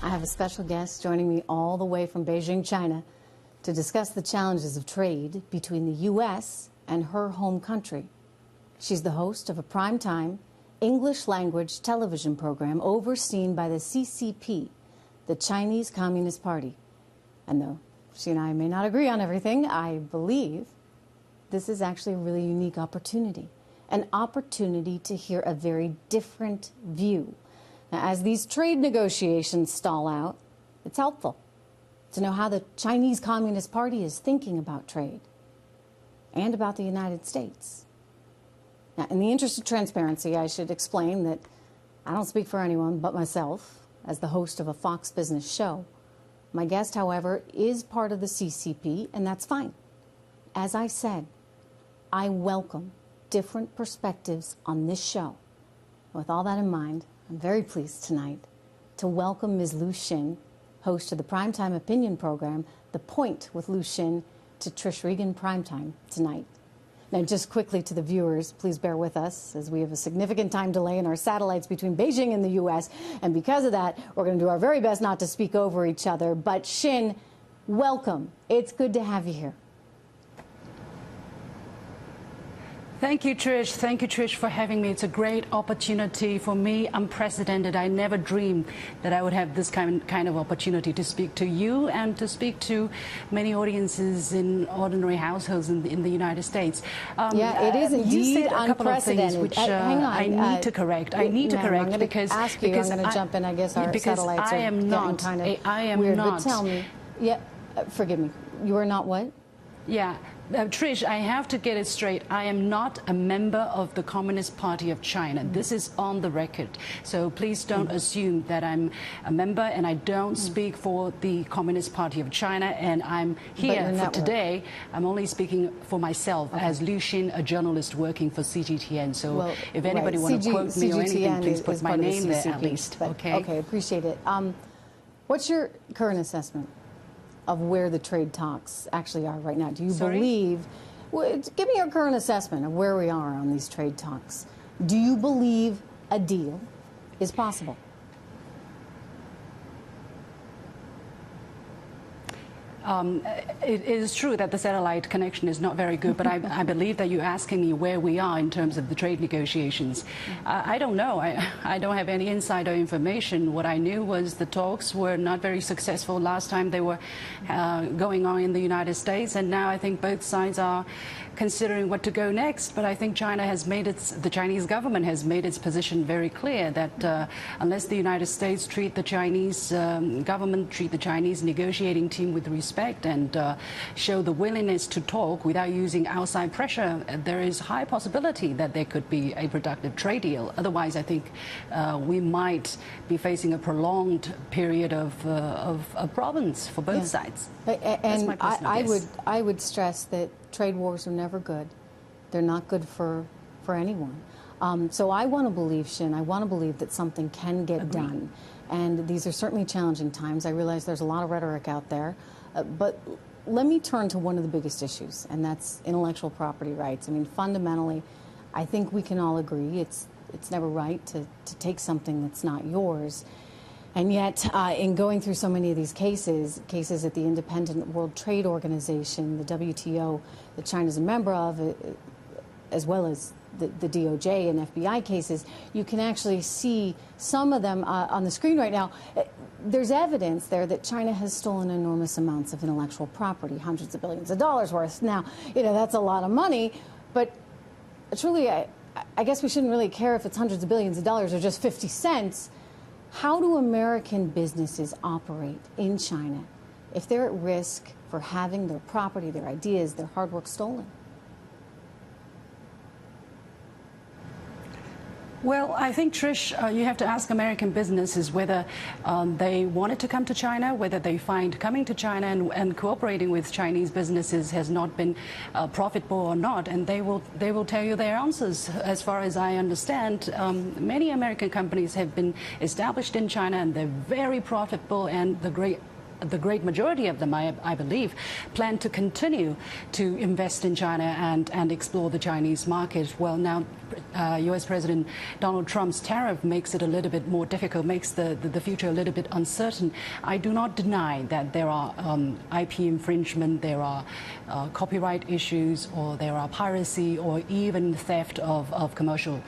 I have a special guest joining me all the way from Beijing, China, to discuss the challenges of trade between the U.S. and her home country. She's the host of a primetime English language television program overseen by the CCP, the Chinese Communist Party. And though she and I may not agree on everything, I believe this is actually a really unique opportunity, an opportunity to hear a very different view. Now, as these trade negotiations stall out, it's helpful to know how the Chinese Communist Party is thinking about trade and about the United States. Now, in the interest of transparency, I should explain that I don't speak for anyone but myself as the host of a Fox Business show. My guest, however, is part of the CCP, and that's fine. As I said, I welcome different perspectives on this show. With all that in mind, I'm very pleased tonight to welcome Ms. Liu Xin, host of the primetime opinion program, The Point with Liu Xin, to Trish Regan Primetime tonight. Now, just quickly to the viewers, please bear with us as we have a significant time delay in our satellites between Beijing and the U.S. And because of that, we're going to do our very best not to speak over each other. But Xin, welcome. It's good to have you here. Thank you, Trish. Thank you, Trish, for having me. It's a great opportunity for me, unprecedented. I never dreamed that I would have this kind of opportunity to speak to you and to speak to many audiences in ordinary households in the United States. Yeah, it is indeed you said a couple unprecedented. Of things which hang on, I need to correct. I need to correct because I'm going to jump in. I guess our satellites are getting kind of weird. But tell me, forgive me. You are not what? Yeah. Trish, I have to get it straight. I am not a member of the Communist Party of China. This is on the record. So please don't assume that I'm a member, and I don't speak for the Communist Party of China. And I'm here for today. I'm only speaking for myself as Liu Xin, a journalist working for CGTN. So if anybody wants to quote me or anything, please put my name there at least. Okay, appreciate it. What's your current assessment of where the trade talks actually are right now? Do you believe, give me your current assessment of where we are on these trade talks. Do you believe a deal is possible? It is true that the satellite connection is not very good, but I believe that you're asking me where we are in terms of the trade negotiations. I don't know. I don't have any insider information. What I knew was the talks were not very successful last time they were going on in the United States, and now I think both sides are considering what to go next. But I think the Chinese government has made its position very clear that unless the United States treat the Chinese government, treat the Chinese negotiating team with respect and show the willingness to talk without using outside pressure, there is high possibility that there could be a productive trade deal. Otherwise, I think we might be facing a prolonged period of problems for both sides. And I would stress that trade wars are never good. They're not good for anyone. So I want to believe, Xin, I want to believe that something can get done. And these are certainly challenging times. I realize there's a lot of rhetoric out there. But let me turn to one of the biggest issues, and that's intellectual property rights. I mean, fundamentally, I think we can all agree it's never right to take something that's not yours. And yet, in going through so many of these cases at the Independent World Trade Organization, the WTO, that China's a member of, as well as the DOJ and FBI cases, you can actually see some of them on the screen right now. There's evidence there that China has stolen enormous amounts of intellectual property, hundreds of billions of dollars worth. Now, that's a lot of money, but truly, I guess we shouldn't really care if it's hundreds of billions of dollars or just 50 cents. How do American businesses operate in China if they're at risk for having their property, their ideas, their hard work stolen? Well, I think, Trish, you have to ask American businesses whether they wanted to come to China, whether they find coming to China and cooperating with Chinese businesses has not been profitable or not, and they will tell you their answers. As far as I understand, many American companies have been established in China, and they're very profitable, and the great the great majority of them, I believe, plan to continue to invest in China and explore the Chinese market. Well, now U.S. President Donald Trump's tariff makes it a little bit more difficult, makes the future a little bit uncertain. I do not deny that there are IP infringement, there are copyright issues, or there are piracy, or even theft of commercial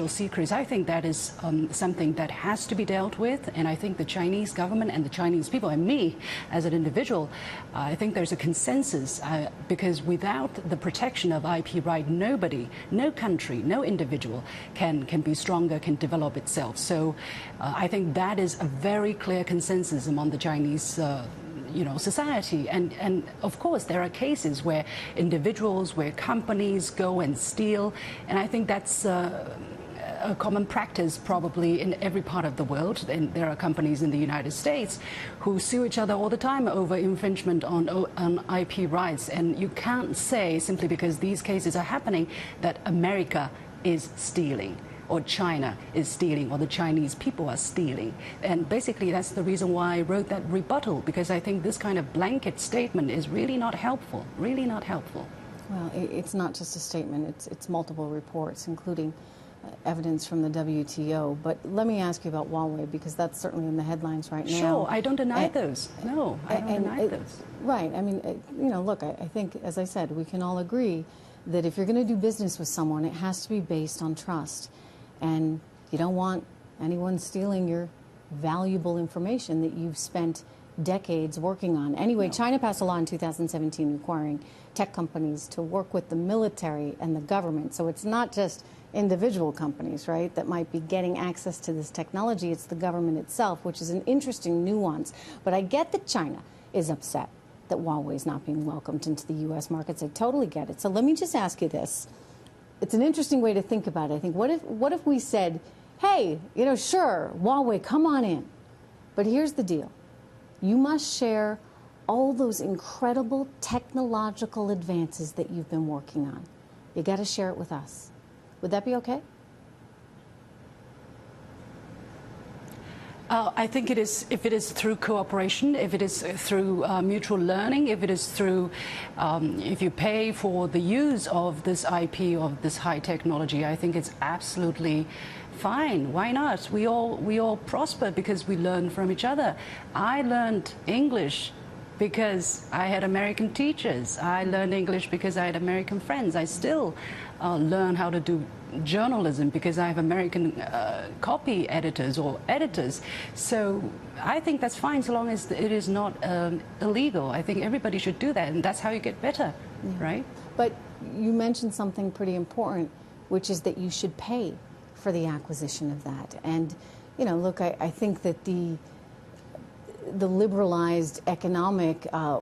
secrets. I think that is something that has to be dealt with, and I think the Chinese government and the Chinese people, and me as an individual, I think there's a consensus, because without the protection of IP right, nobody, no country, no individual can be stronger, can develop itself. So I think that is a very clear consensus among the Chinese society. And of course, there are cases where individuals, where companies go and steal, and I think that's a common practice probably in every part of the world. And there are companies in the United States who sue each other all the time over infringement on IP rights. And you can't say, simply because these cases are happening, that America is stealing, or China is stealing, or the Chinese people are stealing. And basically that's the reason why I wrote that rebuttal, because I think this kind of blanket statement is really not helpful, really not helpful. Well, it's not just a statement, it's multiple reports, including evidence from the WTO. But let me ask you about Huawei, because that's certainly in the headlines right now. Sure, I don't deny those. No, I don't deny those. Right, I mean, look, I think, as I said, we can all agree that if you're going to do business with someone, it has to be based on trust. And you don't want anyone stealing your valuable information that you've spent decades working on. Anyway, no. China passed a law in 2017 requiring tech companies to work with the military and the government. So it's not just individual companies, right, that might be getting access to this technology. It's the government itself, which is an interesting nuance. But I get that China is upset that Huawei is not being welcomed into the U.S. markets. I totally get it. So let me just ask you this. It's an interesting way to think about it. I think, what if we said, hey, sure, Huawei, come on in. But here's the deal. You must share all those incredible technological advances that you've been working on. You got to share it with us. Would that be okay? I think it is, if it is through cooperation, if it is through mutual learning, if it is through, if you pay for the use of this IP, of this high technology, I think it's absolutely fine. Why not? We all prosper because we learn from each other. I learned English because I had American teachers. I learned English because I had American friends. I still learn how to do journalism because I have American copy editors or editors. So I think that's fine so long as it is not illegal. I think everybody should do that, and that's how you get better, right? But you mentioned something pretty important, which is that you should pay for the acquisition of that. And, look, I think that the liberalized economic